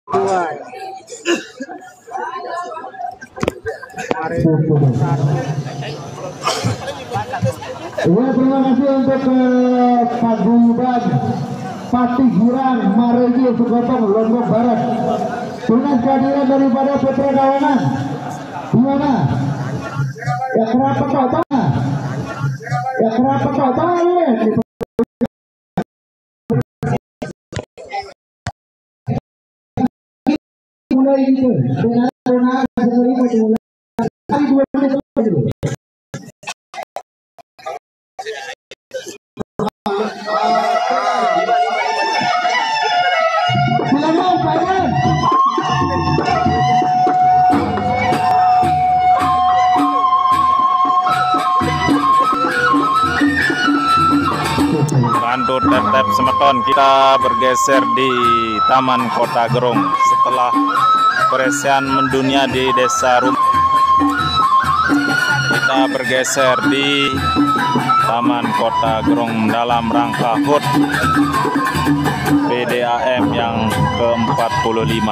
Ya, terima kasih untuk Paguyuban Patihuran Maregi Sukotong Lombok Barat. Dengan kehadiran daripada Putra Kawangan. Gimana? Ya kenapa kau tahu? Ya kenapa kau tahu? Mulai gitu dengan Bantu tetep semeton, kita bergeser di Taman Kota Gerong setelah peresian mendunia di Desa Rum. Kita bergeser di Taman Kota Gerong dalam rangka HUT PDAM yang ke-45.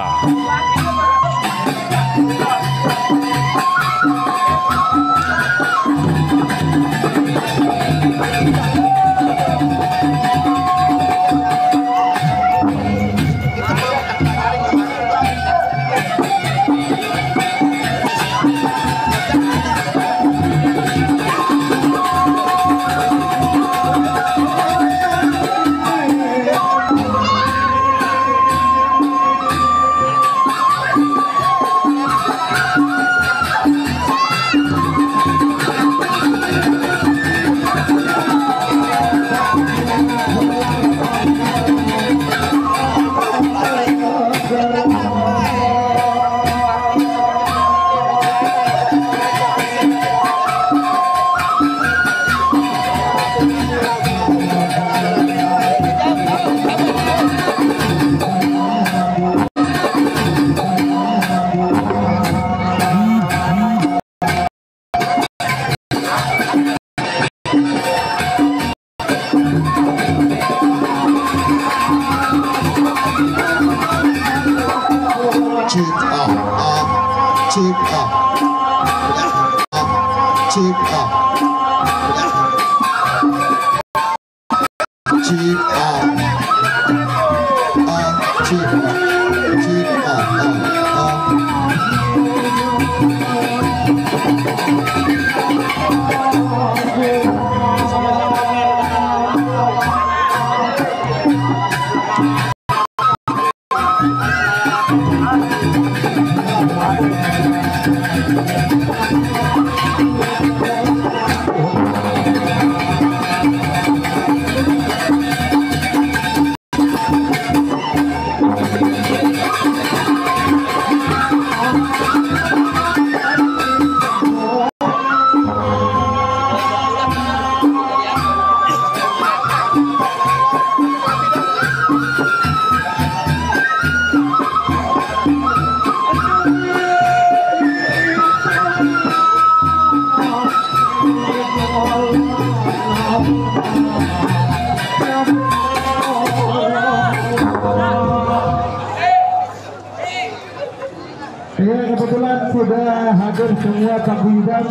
Kebetulan sudah hadir semua paguyuban.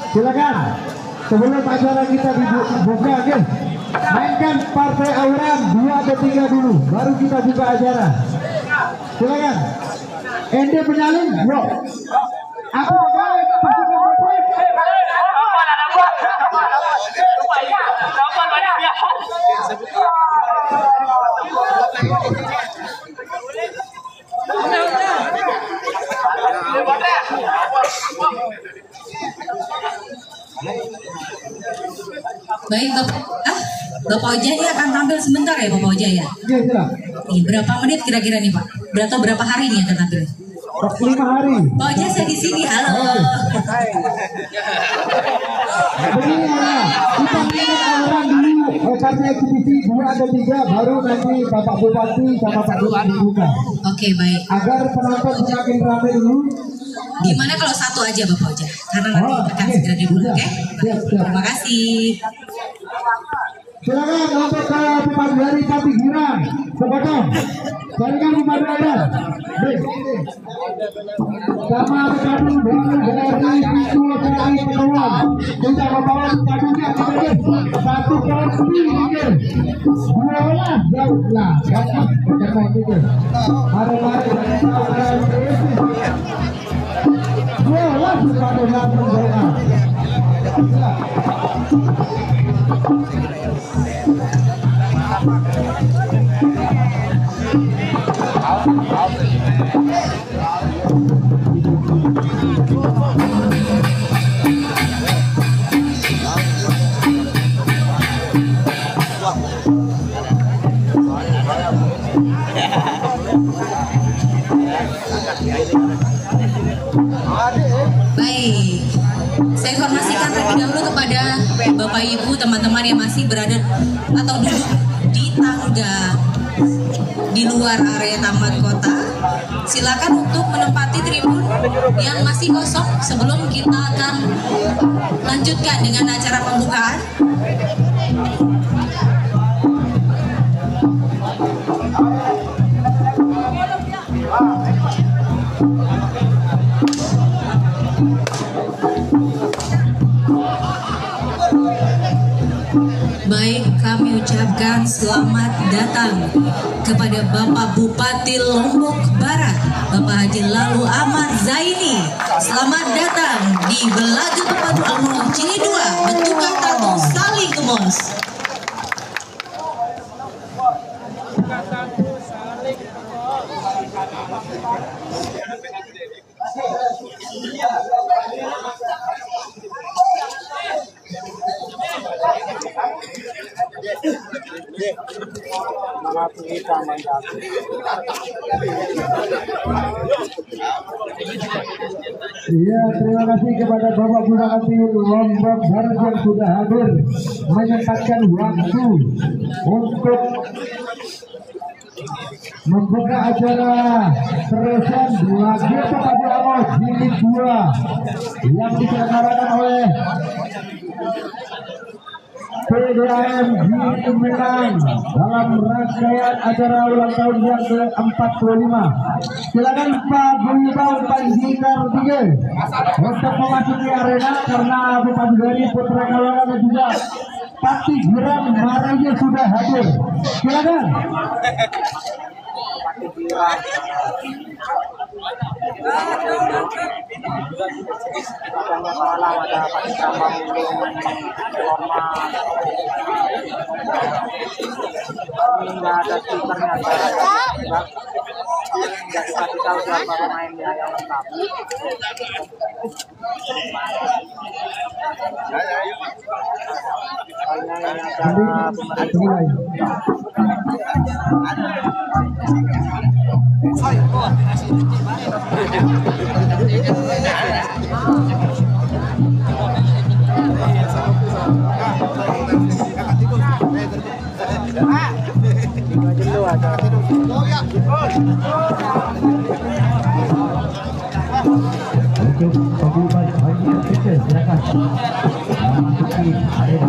Silakan sebelum acara kita dibuka, mainkan partai Auran 2 atau 3 dulu, baru kita buka acara. Silakan. Ende penyalin, bro. Aku baik, Bapak Ojai akan tampil sebentar ya, Bapak Ojai ya? Iya. Nih, berapa menit kira-kira nih Pak? Berapa hari nih akan tampil? 5 hari. Pak Ojai saya di sini, halo. Begini ya, kita minta orang dulu, partai eksekusi 2 atau 3, baru nanti Bapak Bupati sama Pak Lurah dibuka. Oke, baik. Agar penonton semakin ramai dulu. Gimana kalau satu aja Bapak Ojai? Karena nanti akan segera dimulai, oke? Terima kasih. Silakan untuk ke Bupati Patihuran, Sukotong. Balikan Bupati Adat. sama berkabung dari pintu cari peluang sudah membawa padunya sebagai 1-3 12 jauh lah dapat itu mari-mari bola kepada Lampung Jaya. Baik, saya informasikan terlebih dahulu kepada Bapak Ibu, teman-teman yang masih berada atau duduk di tangga di luar area Taman Kota. Silakan untuk menempati tribun yang masih kosong sebelum kita akan lanjutkan dengan acara pembukaan. Baik, kami ucapkan selamat datang kepada Bapak Bupati Lombok Barat, Bapak Haji Lalu Ahmad Zaini. Selamat datang di Belaga Pepadu Almong Cili 2, Bentukan Tatu Saling Kemos. Ya, terima kasih kepada Bapak Bupati Lombok Barat yang sudah hadir menyempatkan waktu untuk membuka acara present Belaga Pepadu Almong Jilid 2 yang diselenggarakan oleh PDAM di Sumedang dalam rangkaian acara ulang tahun yang ke-45. Silakan Pak Buyubang Panji Kartike untuk memasuki arena karena Bupati dari Putra Kalora dan juga Pati Giram Maranya sudah hadir. Silakan. Nggak ada stikernya, nggak dikasih tahu siapa pemainnya yang lengkap. Untuk pengumuman bagi kita silakan memasuki arena.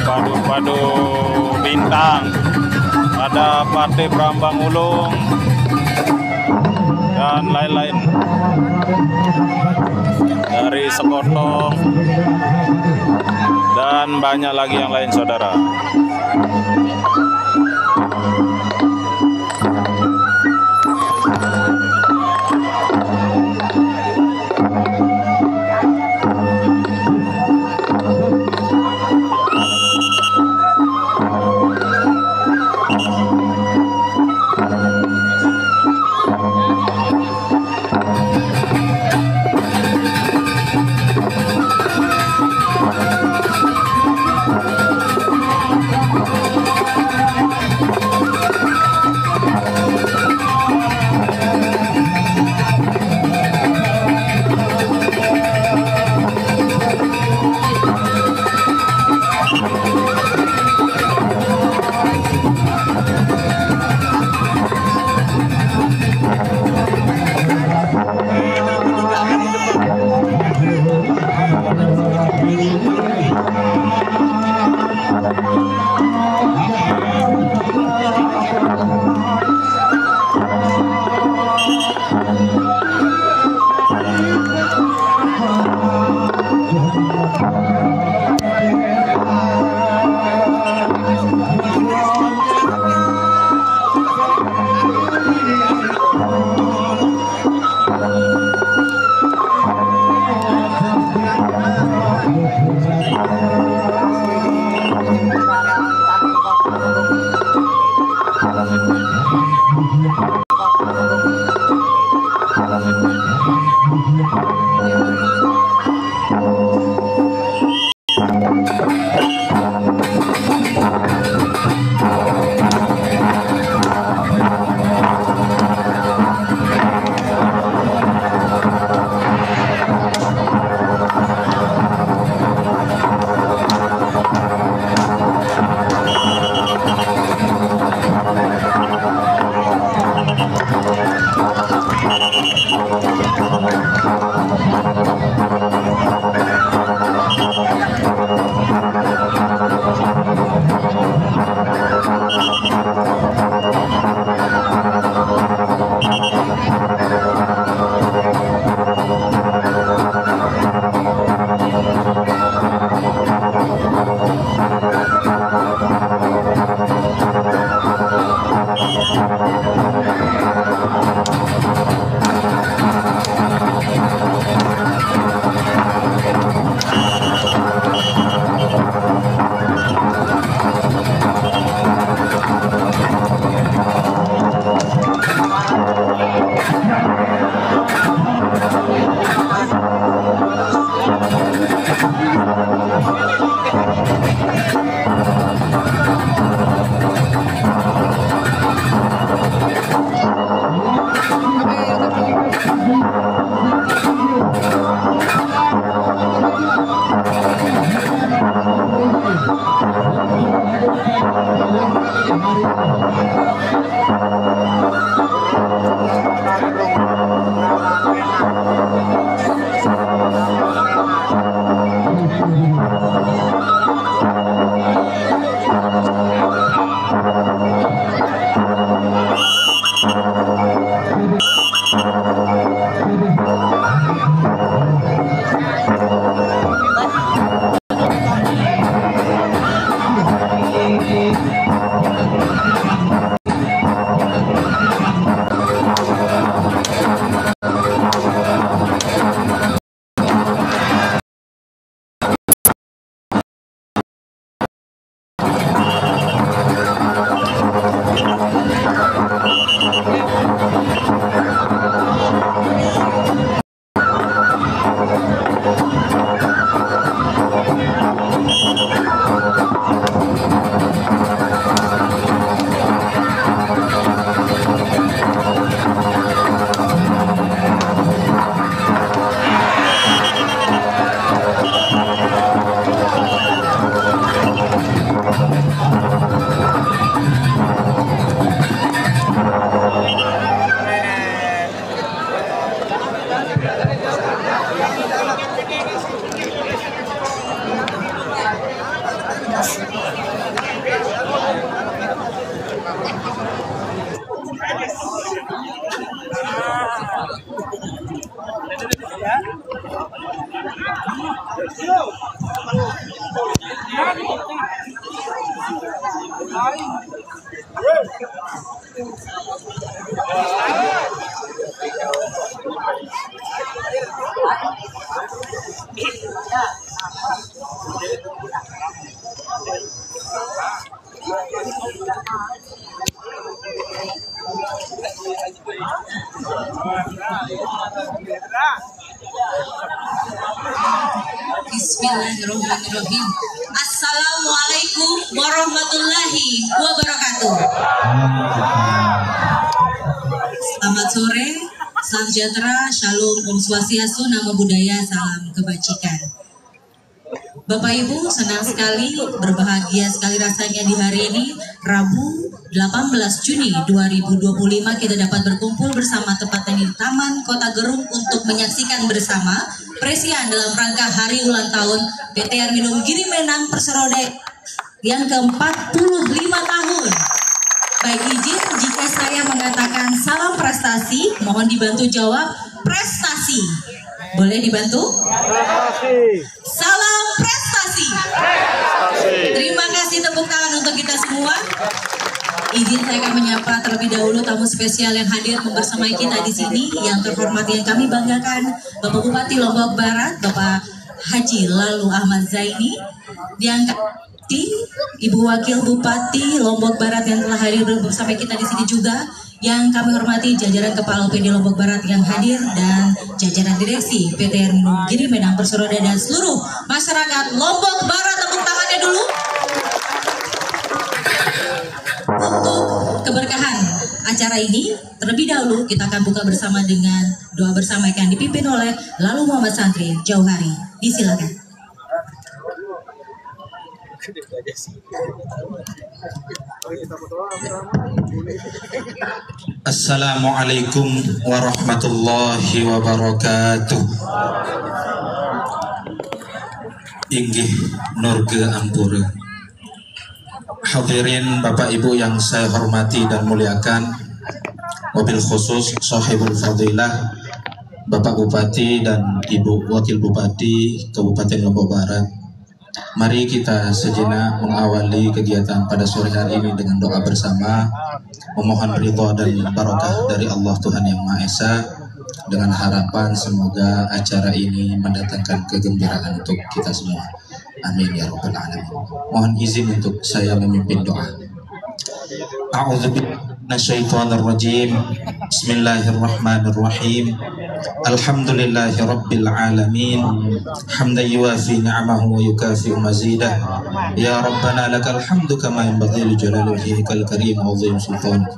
Padu-padu bintang, ada Partai Brambang Ulung dan lain-lain dari Sekotong dan banyak lagi yang lain, saudara. Bismillahirrahmanirrahim. Assalamualaikum warahmatullahi wabarakatuh. Selamat sore, salam sejahtera, shalom, om swastiastu, nama budaya, salam kebajikan. Bapak Ibu, senang sekali, berbahagia sekali rasanya di hari ini, Rabu 18 Juni 2025, kita dapat berkumpul bersama tepatnya di Taman Kota Gerung untuk menyaksikan bersama perayaan dalam rangka hari ulang tahun PT Arminum Giri Menang Perserode yang ke-45 tahun. Baik, izin jika saya mengatakan salam prestasi, mohon dibantu jawab prestasi. Boleh dibantu? Salam prestasi. Terima kasih, tepuk tangan untuk kita semua. Izin saya akan menyapa terlebih dahulu tamu spesial yang hadir membersamai kita di sini. Yang terhormat yang kami banggakan, Bapak Bupati Lombok Barat, Bapak Haji Lalu Ahmad Zaini. Yang Ibu Wakil Bupati Lombok Barat yang telah hadir bersama kita di sini juga. Yang kami hormati jajaran Kepala OPD Lombok Barat yang hadir dan jajaran direksi PT Arminum Giri Menang Perserode dan seluruh masyarakat Lombok Barat. Tepuk tangannya dulu. Untuk keberkahan acara ini, terlebih dahulu kita akan buka bersama dengan doa bersama yang dipimpin oleh Lalu Muhammad Santri Jauhari. Disilakan. Assalamualaikum warahmatullahi wabarakatuh. Inggih nurga ampura Hadirin Bapak Ibu yang saya hormati dan muliakan, wabil khusus sahibul fadilah Bapak Bupati dan Ibu Wakil Bupati Kabupaten Lombok Barat. Mari kita sejenak mengawali kegiatan pada sore hari ini dengan doa bersama, memohon ridha dan barokah dari Allah Tuhan Yang Maha Esa, dengan harapan semoga acara ini mendatangkan kegembiraan untuk kita semua. Amin ya rabbal alamin. Mohon izin untuk saya memimpin doa. A'udzubillahi minasyaitonir rajim. Bismillahirrahmanirrahim. Alhamdulillahi rabbil alamin. Hamdan yuwafi ni'amahu wa yukafi'u mazidah. Ya rabbana lakal hamdu kama yanbaghi li jalali wajhikal karim wa 'azimi sultanik.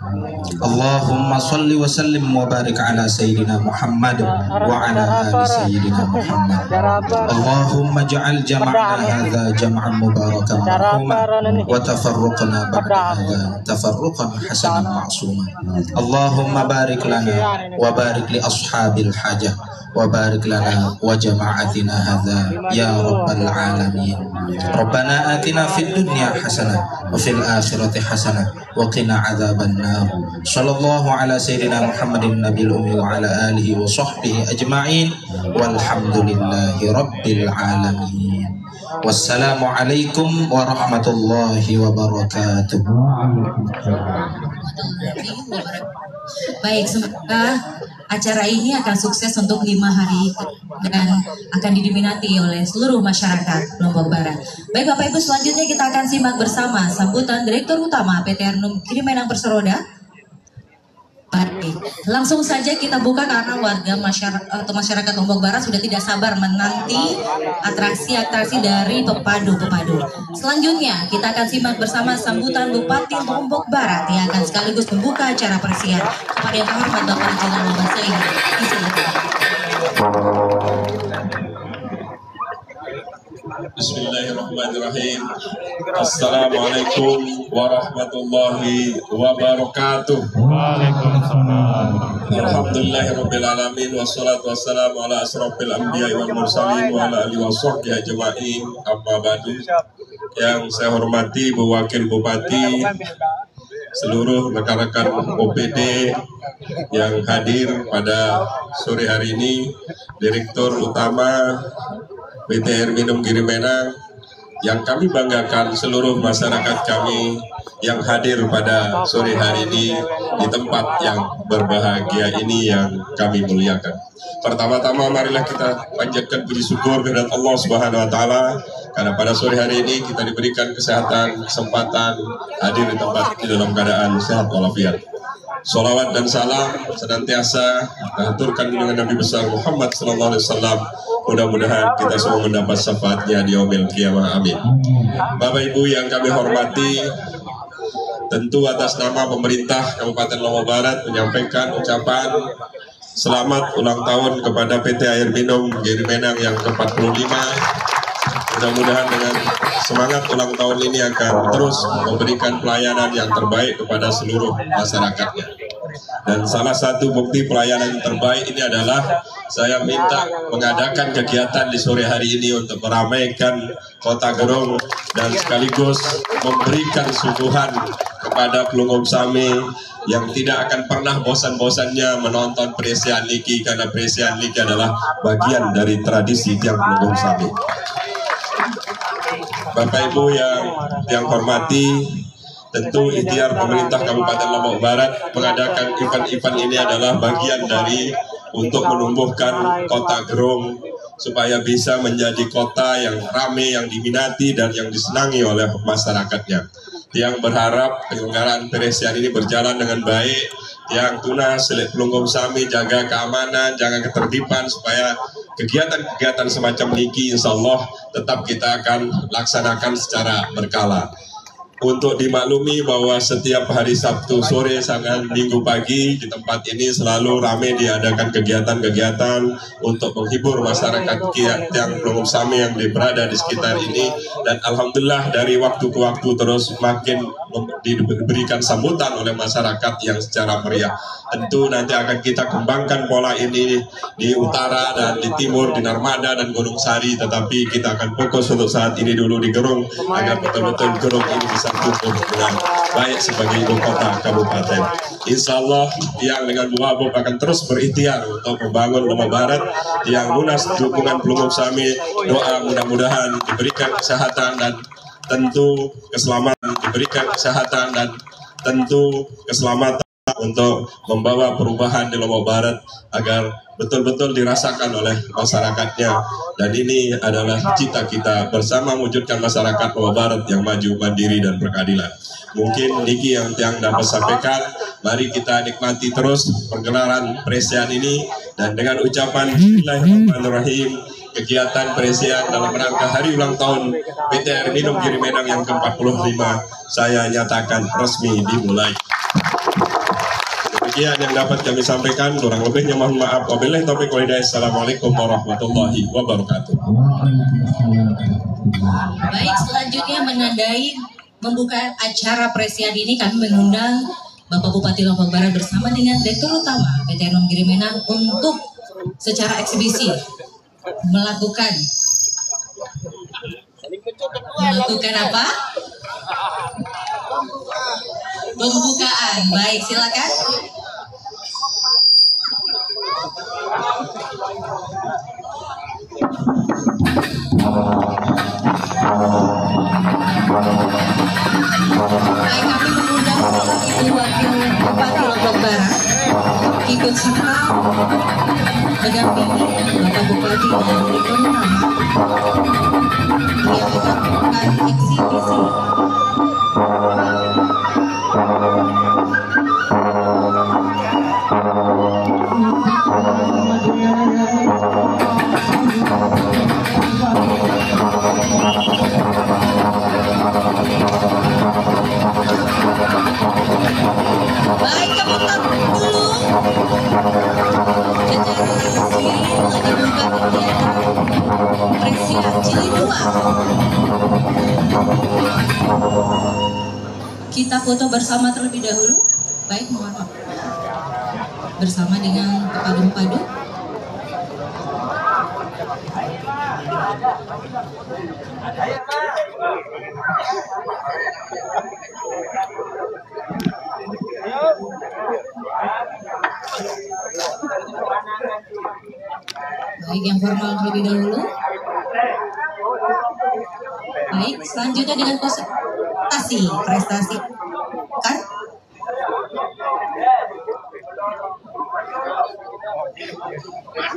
Allahumma shalli wa sallim wa barik ala sayyidina Muhammad wa ala ali sayyidina Muhammad. Allahumma ja'al jam'ana hadza jam'an mubarakan marhuman wa tafarruqna ba'da hadza tafarruqan hasanan ma'suman. Allahumma barik lana wa barik li ashabil hajah wa barik lana wa jama'atina hadza ya rabbal alamin. Rabbana atina fid dunya hasanah wa fil akhirati hasanah wa qina adzaban nar. Sallallahu ala sayyidina Muhammadin nabiyil ummi wa ala alihi wa sahbihi ajma'in walhamdulillahi rabbil alamin. Wassalamualaikum warahmatullahi wabarakatuh. Baik, semoga acara ini akan sukses untuk 5 hari dan akan diminati oleh seluruh masyarakat Lombok Barat. Baik Bapak Ibu, selanjutnya kita akan simak bersama sambutan Direktur Utama PT Arnum Kirimenang Perseroda. Baik, langsung saja kita buka karena warga masyarakat Lombok Barat sudah tidak sabar menanti atraksi-atraksi dari pepadu-pepadu. Selanjutnya kita akan simak bersama sambutan Bupati Lombok Barat yang akan sekaligus membuka acara persiapan kepada yang terhormat Bapak Jenderal Muhammad Said. Bismillahirrahmanirrahim. Assalamualaikum warahmatullahi wabarakatuh. Waalaikumsalam. Alhamdulillahirabbil alamin wassalatu wassalamu ala asrofil anbiya'i wal mursalin wa ala alihi washabbihi ajma'in. Amma ba'du. Yang saya hormati Bu Wakil Bupati, seluruh rekan-rekan OPD yang hadir pada sore hari ini, Direktur Utama PT Air Minum Kirimenang, yang kami banggakan seluruh masyarakat kami yang hadir pada sore hari ini di tempat yang berbahagia ini yang kami muliakan. Pertama-tama marilah kita panjatkan puji syukur kepada Allah Subhanahu wa taala karena pada sore hari ini kita diberikan kesehatan, kesempatan hadir di tempat di dalam keadaan sehat walafiat. Salawat dan salam senantiasa dihaturkan dengan Nabi besar Muhammad sallallahu alaihi wasallam. Mudah-mudahan kita semua mendapat syafaatnya di yaumil qiyamah. Amin. Bapak Ibu yang kami hormati, tentu atas nama pemerintah Kabupaten Lombok Barat menyampaikan ucapan selamat ulang tahun kepada PT Air Minum Kirimenang yang ke-45. Mudah-mudahan dengan semangat ulang tahun ini akan terus memberikan pelayanan yang terbaik kepada seluruh masyarakatnya. Dan salah satu bukti pelayanan yang terbaik ini adalah saya minta mengadakan kegiatan di sore hari ini untuk meramaikan Kota Gerong dan sekaligus memberikan suguhan kepada pelunggung Sami yang tidak akan pernah bosan-bosannya menonton Presian Niki, karena Presian Niki adalah bagian dari tradisi tiang pelunggung Sami. Bapak Ibu yang hormati, tentu ikhtiar pemerintah Kabupaten Lombok Barat mengadakan event-event ini adalah bagian dari untuk menumbuhkan Kota Gerong supaya bisa menjadi kota yang ramai, yang diminati dan yang disenangi oleh masyarakatnya. Yang berharap penyelenggaraan Presian ini berjalan dengan baik. Yang tunas, pelunggung Sami jaga keamanan, jaga ketertiban supaya kegiatan-kegiatan semacam niki insya Allah tetap kita akan laksanakan secara berkala. Untuk dimaklumi bahwa setiap hari Sabtu sore sampai Minggu pagi di tempat ini selalu ramai diadakan kegiatan-kegiatan untuk menghibur masyarakat yang pelunggung Sami yang berada di sekitar ini, dan alhamdulillah dari waktu ke waktu terus makin diberikan sambutan oleh masyarakat yang secara meriah. Tentu nanti akan kita kembangkan pola ini di utara dan di timur, di Narmada dan Gunung Sari, tetapi kita akan fokus untuk saat ini dulu di Gerong agar betul-betul Gerong ini bisa tumbuh dengan baik sebagai ibu kota kabupaten. Insya Allah Tiang dengan Bu Abob akan terus berikhtiar untuk membangun Lombok Barat. Yang lunas dukungan pelumuk Sami, doa mudah-mudahan diberikan kesehatan dan tentu keselamatan, untuk membawa perubahan di Lombok Barat agar betul-betul dirasakan oleh masyarakatnya. Dan ini adalah cita kita bersama mewujudkan masyarakat Lombok Barat yang maju, mandiri, dan berkeadilan. Mungkin niki yang Tiang dapat sampaikan. Mari kita nikmati terus pergelaran Presian ini, dan dengan ucapan Bismillahirrahmanirrahim, kegiatan Presian dalam rangka hari ulang tahun PT Air Minum Giri Menang yang ke-45 saya nyatakan resmi dimulai. Demikian yang dapat kami sampaikan, kurang lebihnya mohon maaf. Wabillahi taufiq wal hidayah. Assalamualaikum warahmatullahi wabarakatuh. Baik, selanjutnya menandai membuka acara Presian ini, kami mengundang Bapak Bupati Lombok Barat bersama dengan Direktur Utama PT Air Minum Giri Menang untuk secara eksibisi melakukan apa? Pembukaan. Baik, silakan. Baik, kami mengundang Ibu Wakil Bupati Lombok Barat ikut serta mendampingi Bapak Bupati dan Direktur Utama yang melakukan eksibisi. Baik, kemudian dulu Presian Jilid 2. Kita foto bersama terlebih dahulu. Baik, mohon maaf. Bersama dengan pepadu-pepadu. Baik, yang formal terlebih dahulu. Baik, selanjutnya dengan prestasi kan?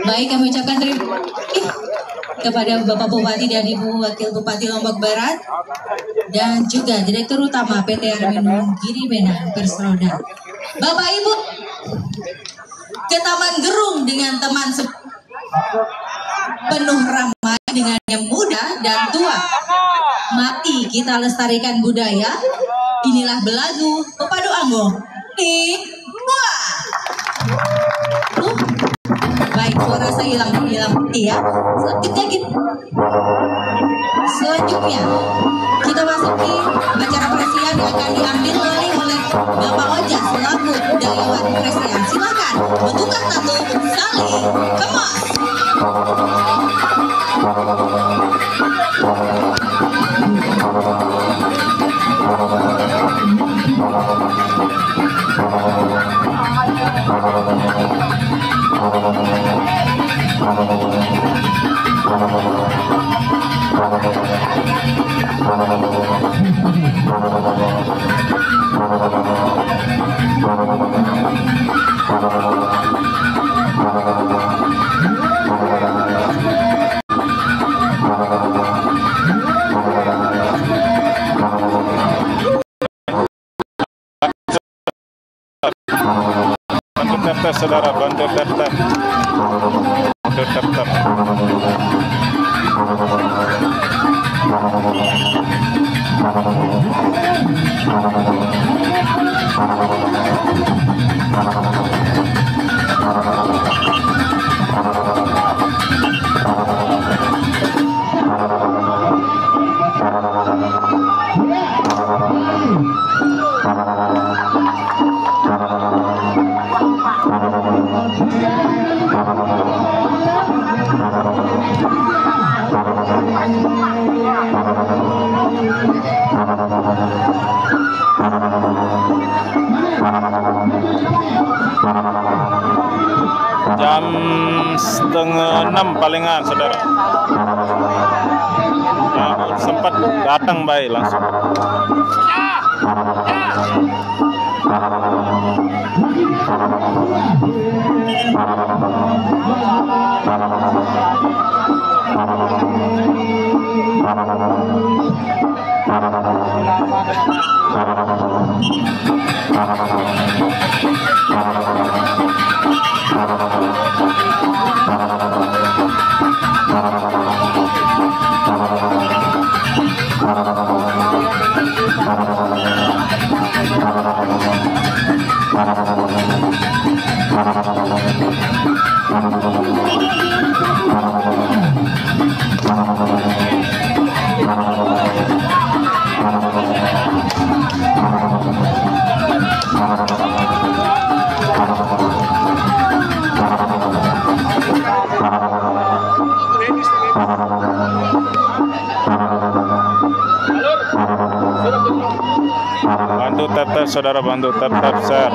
Baik, kami ucapkan terima kasih kepada Bapak Bupati dan Ibu Wakil Bupati Lombok Barat dan juga Direktur Utama PT Air Minum Giri Menang Persroda. Bapak Ibu ke Taman Gerung dengan teman penuh ramai dengan yang muda dan tua. Mati kita lestarikan budaya. Inilah belagu pepadu anggo di buah. Baik, suara saya hilang ya. Selanjutnya kita masuki acara Presian yang akan diambil alih oleh Bapak Oja selaku budayawan Presian. Silakan bertukar tato saling kemas. Bantu saudara, bantu tap-tap. Bantu tap-tap. Jam 5:30 palingan, saudara. Nah, sempat datang baik langsung. Bantu tap-tap, saudara, bantu tap-tap share.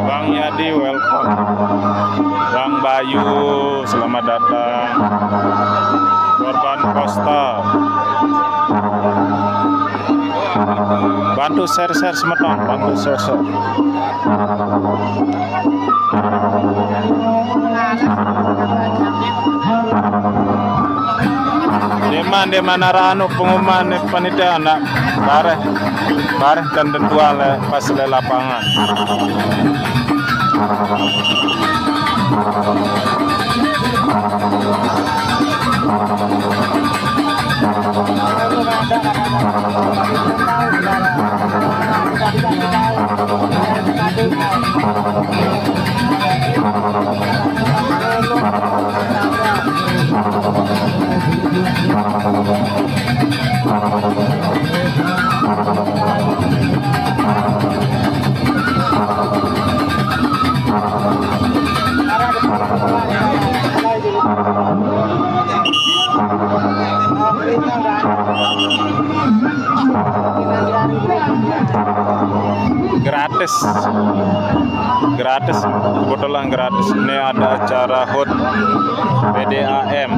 Bang Yadi welcome. Bang Bayu selamat datang. Korban Costa. Bantu share semeton, bantu share. Di mana ranu pengumuman panitia anak bareh dan tentuan pas le lapangan. Gratis, kebetulan gratis. Ini ada acara HUT PDAM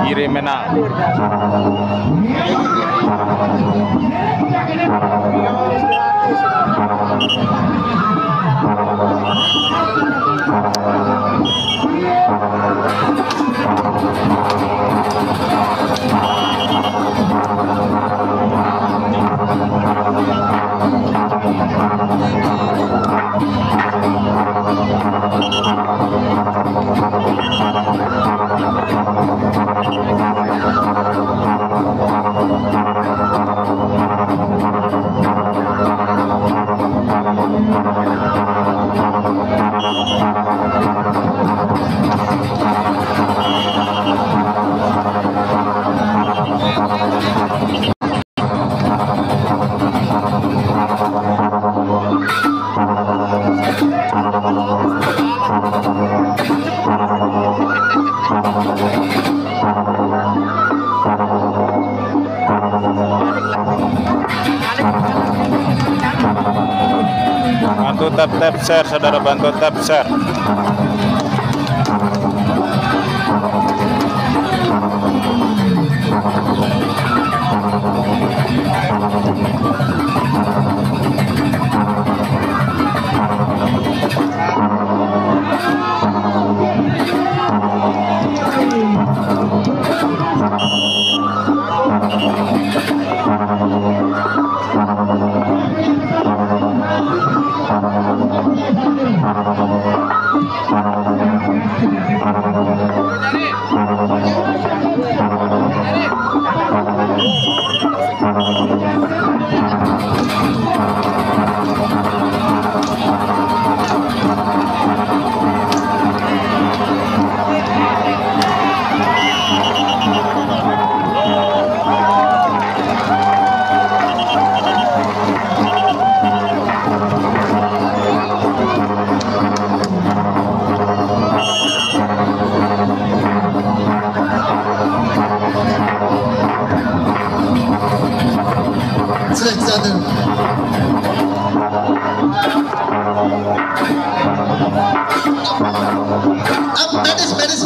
Irimena. Bantu tap share, saudara, bantu tap share.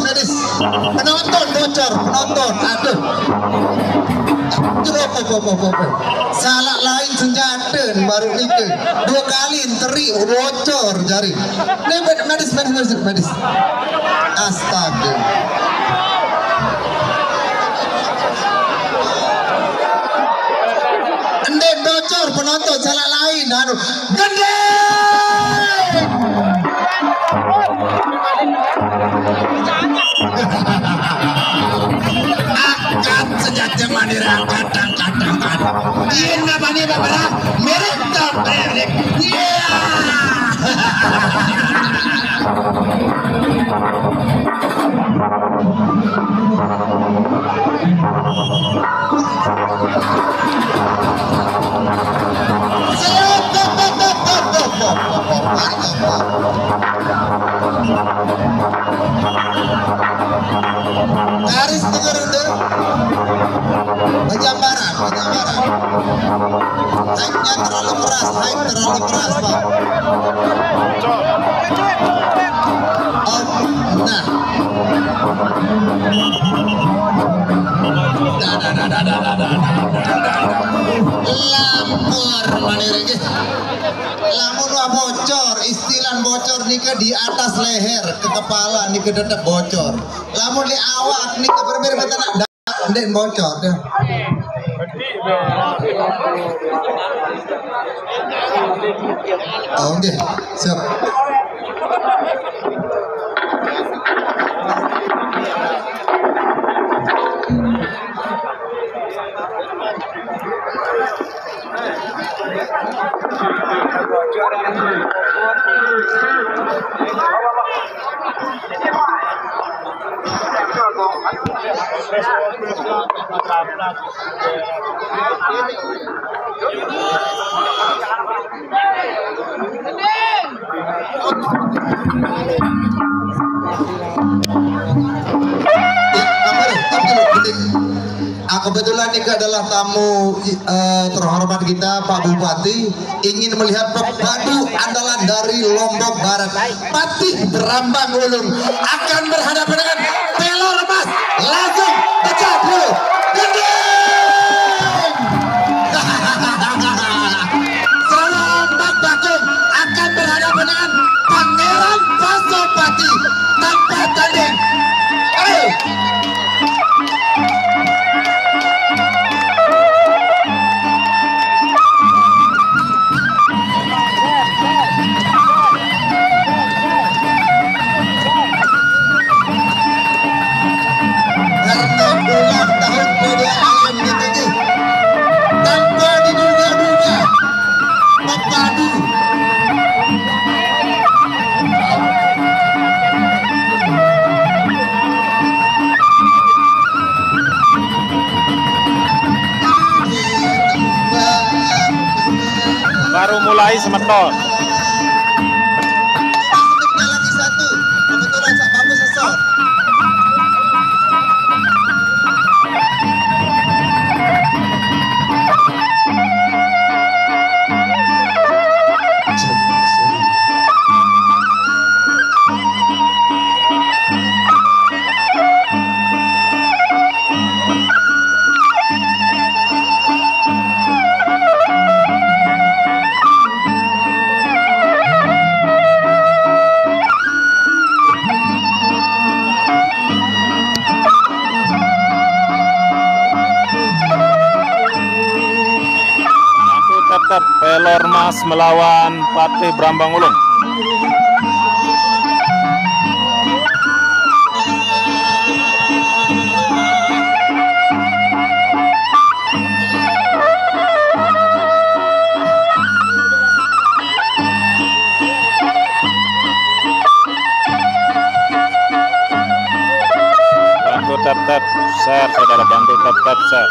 Medis. Penonton bocor, penonton. Aduh. Coba. Salah lain senjata baru itu. 2 kali teri bocor jari. Ini medis. Astaga. Enden bocor penonton salah lain. Aduh. Gendeng. Angkat senjata mandiri, angkat. Iya nggak bani beberapa merek terperik. Iya. Garis tegurunde penjambaran hype-nya terlalu keras Pak. Nah lampur manirenge lamun bocor istilah bocor nika di atas leher ke kepala nika tetap bocor lamun di awak nika berbeda ndek bocor deh. Oke, siap. Kebetulan ini adalah tamu terhormat kita Pak Bupati ingin melihat pepadu andalan dari Lombok Barat. Patih Brambang Ulung akan berhadapan dengan pelor emas. Langsung pecah dulu. Selamat Bakung akan berhadapan dengan Pangeran Pasopati tanpa tanding. Ayo. Ulang tahun PDAM GTG tanpa diduga-duga pepadu baru mulai semeton. lagi satu kebetulan Pak Bagus sesor. Pelor Mas melawan Patih Brambang Ulung. Bantu tap share, saudara, bantu tap share.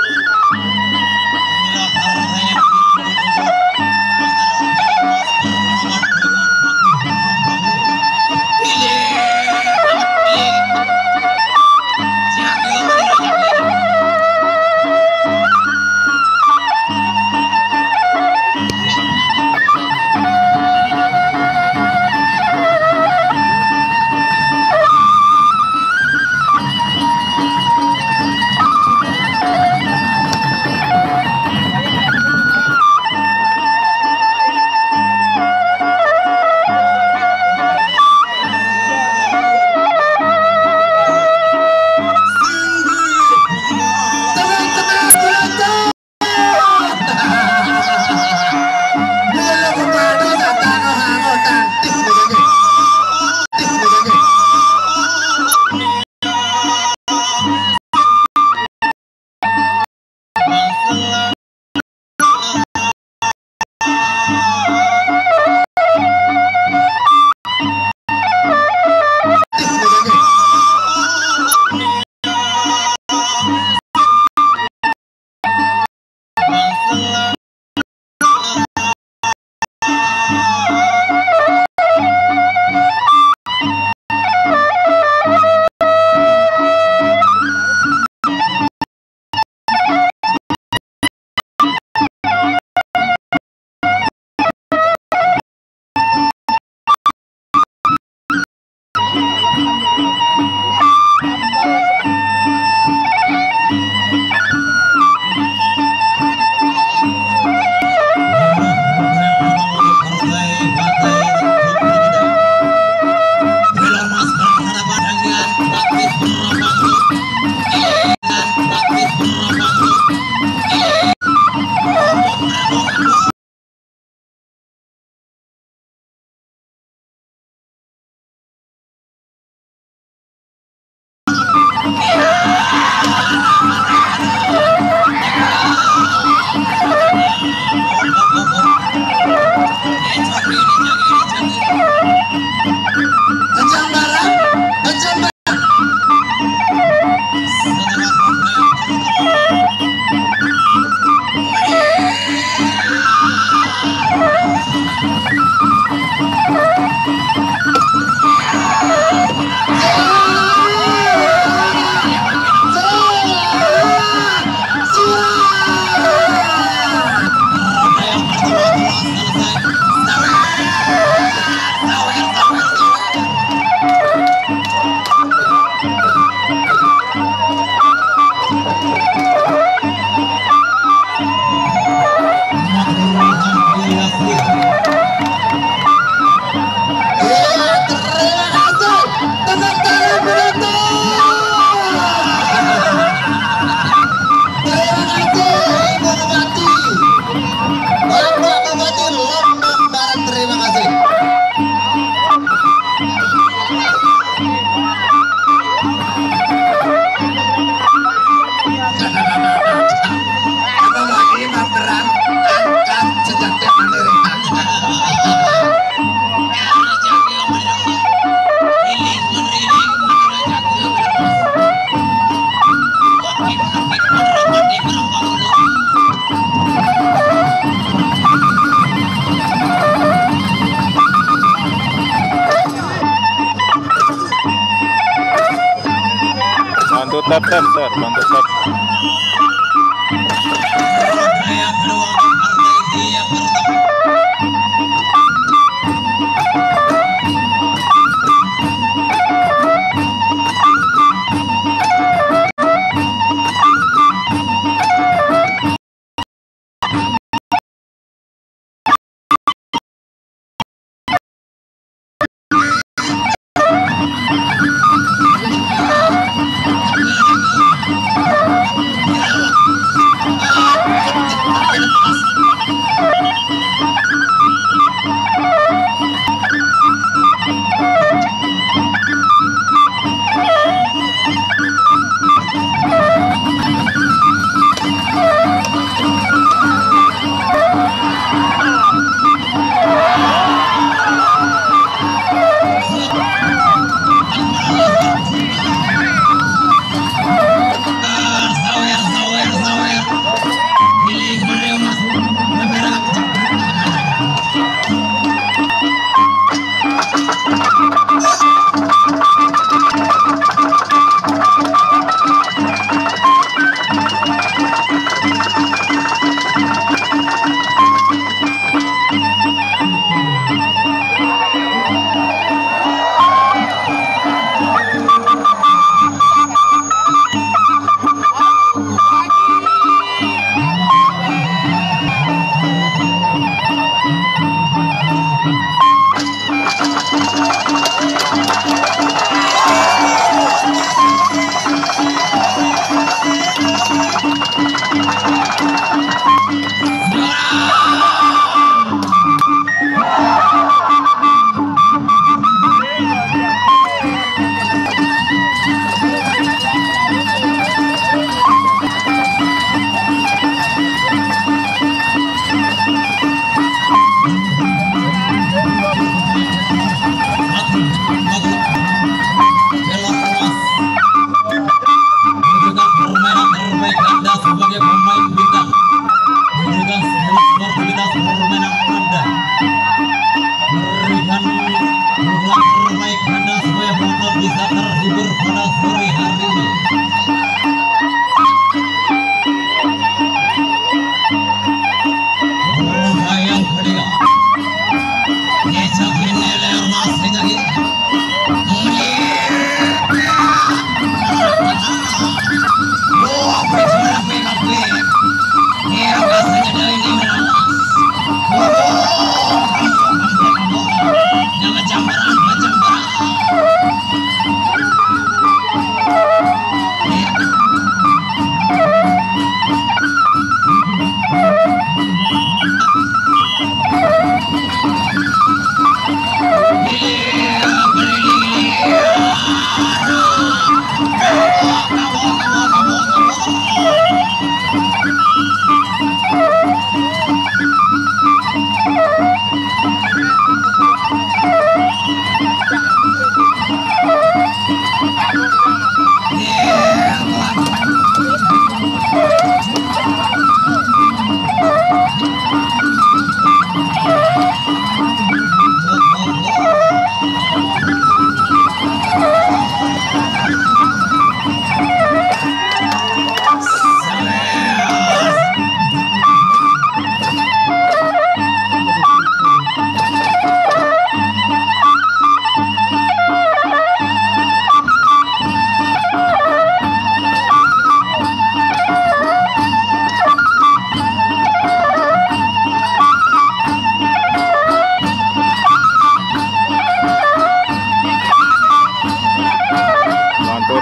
tap sir, bantu tap.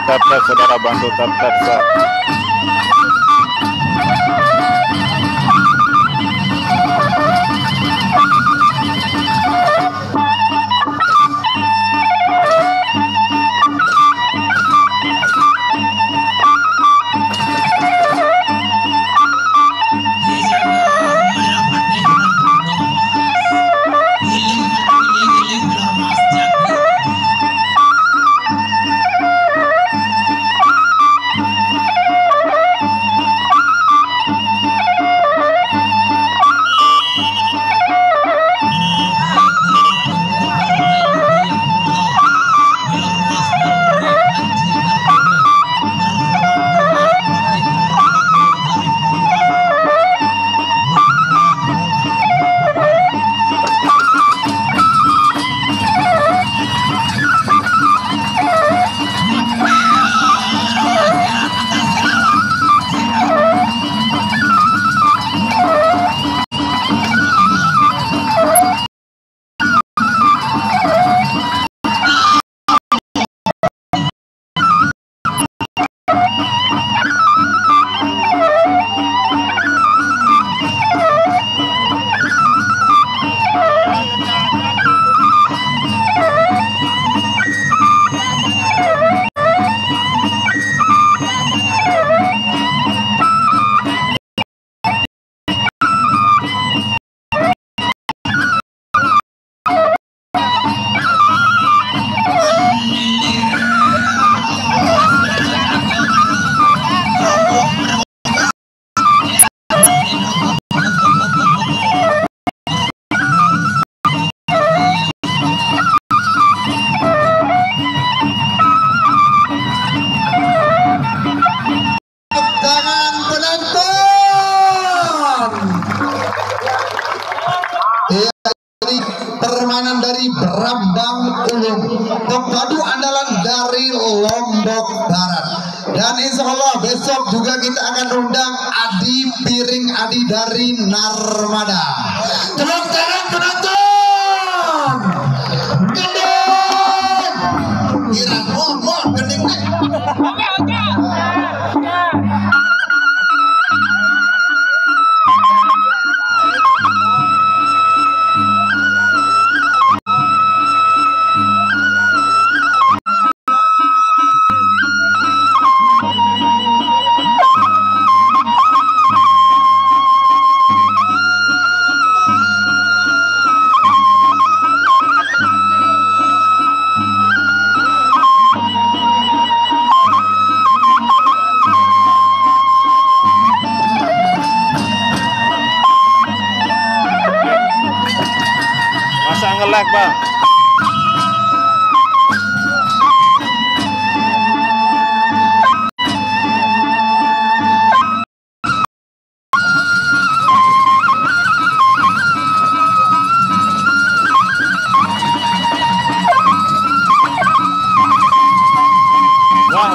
Tap saudara, bantu tap sir. Lombok juga kita akan undang Adi Piring Adi dari Narmada. Tepuk tangan penonton. Gendeng. Kira mau gendeng nih. Masa nge-lag bang?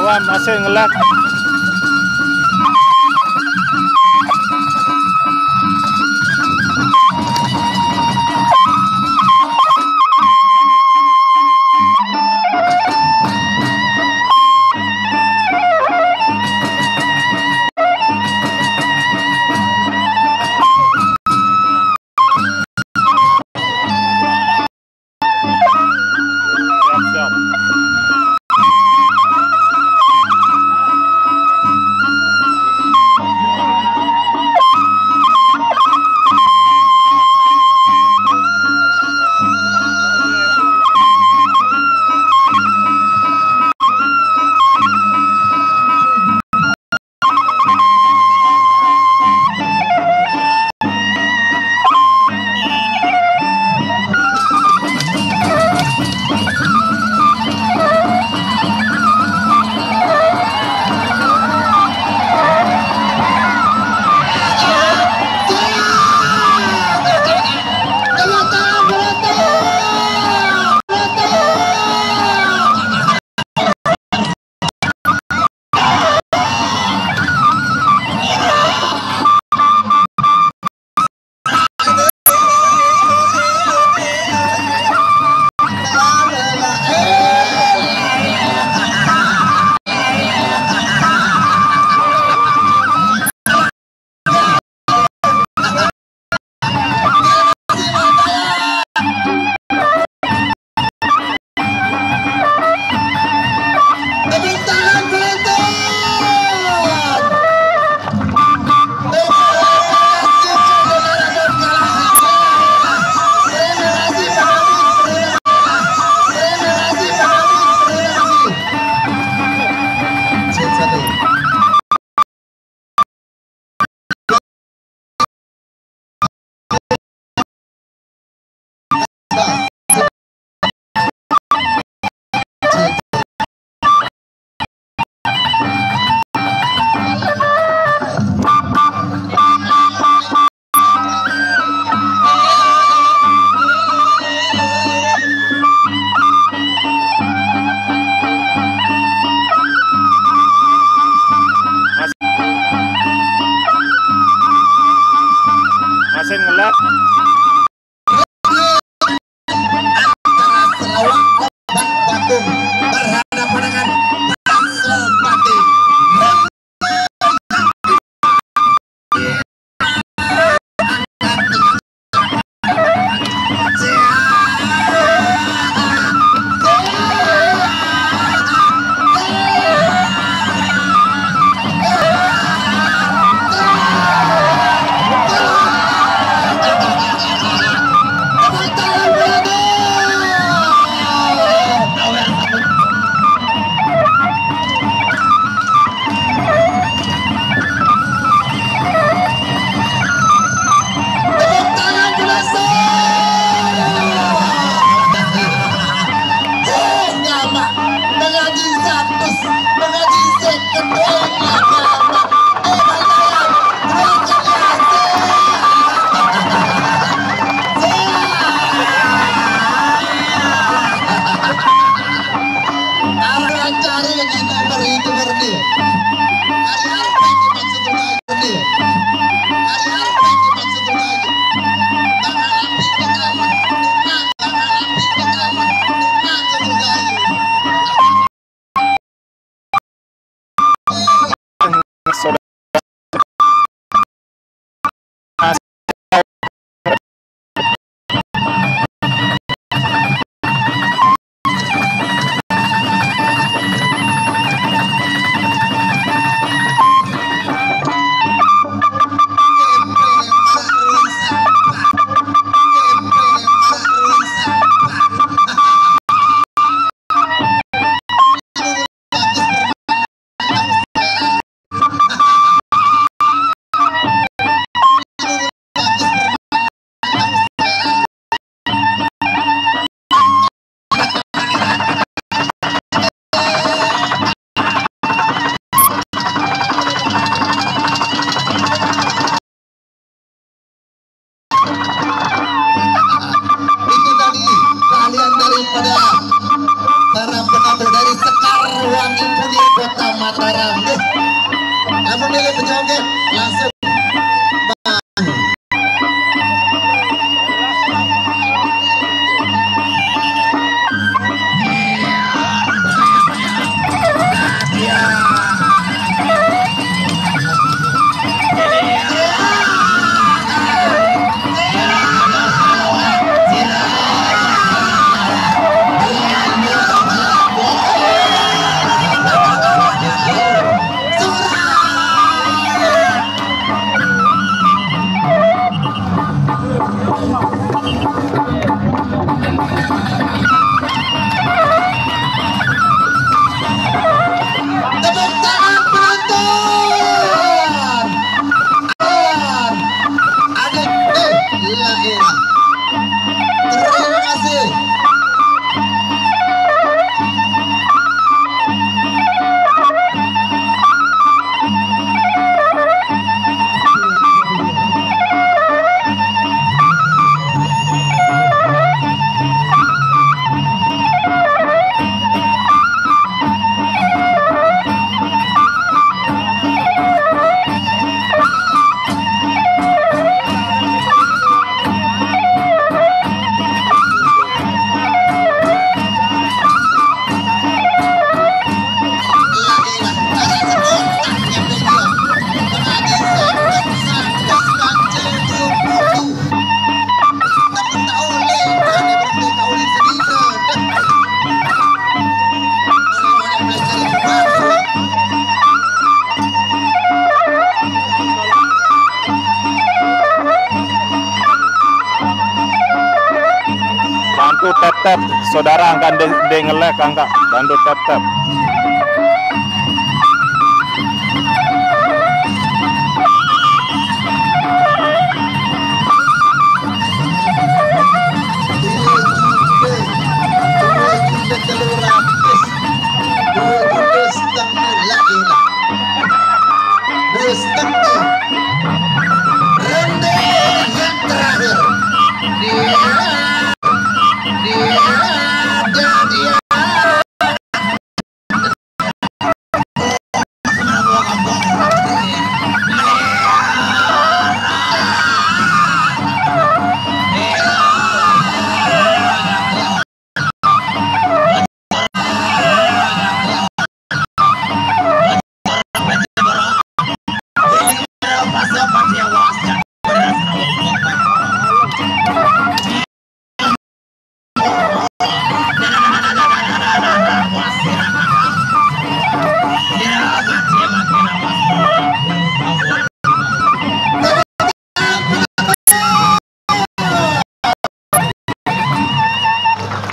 Wah masih nge-lag. Siap. Masih nge-lag. Cari yang nomor itu berarti. tap, saudara angkat de ngelek angkat bantu tap.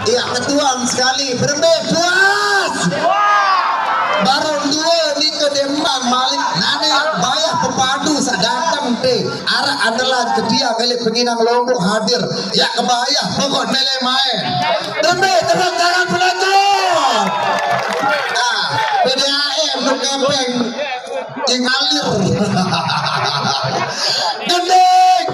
Iya, ketuaan sekali. Berembe puas. Baru dua ni ke Demang Malik nane bayar pepadu sadatang te. Arah adalah ketia kali penginang Lombok hadir. Ya kebayah pokok nilai main. Berembe tepuk tangan penonton. Ah, PDAM nu kempeng ngalir. Gendeng.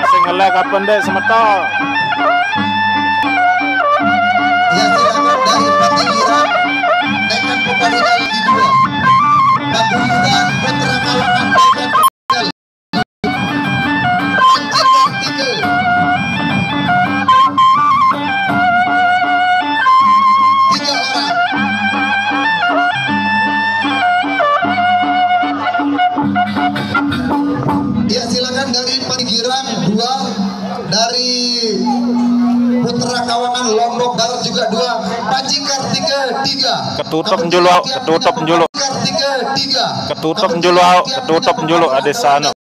Masih ngelek kapan deh semetol. Ya silakan dari Patigiran dengan pembaruan lagi dua. Paguyuban Putra Kawakan dengan Pembaruan Anjir tiga. Tiga orang. Ya silakan dari Patigiran dua, dari Putra Kawangan Lombok Barat juga dua, Pacikar tiga. Ketutup njulu, ketutup njulu ade sana.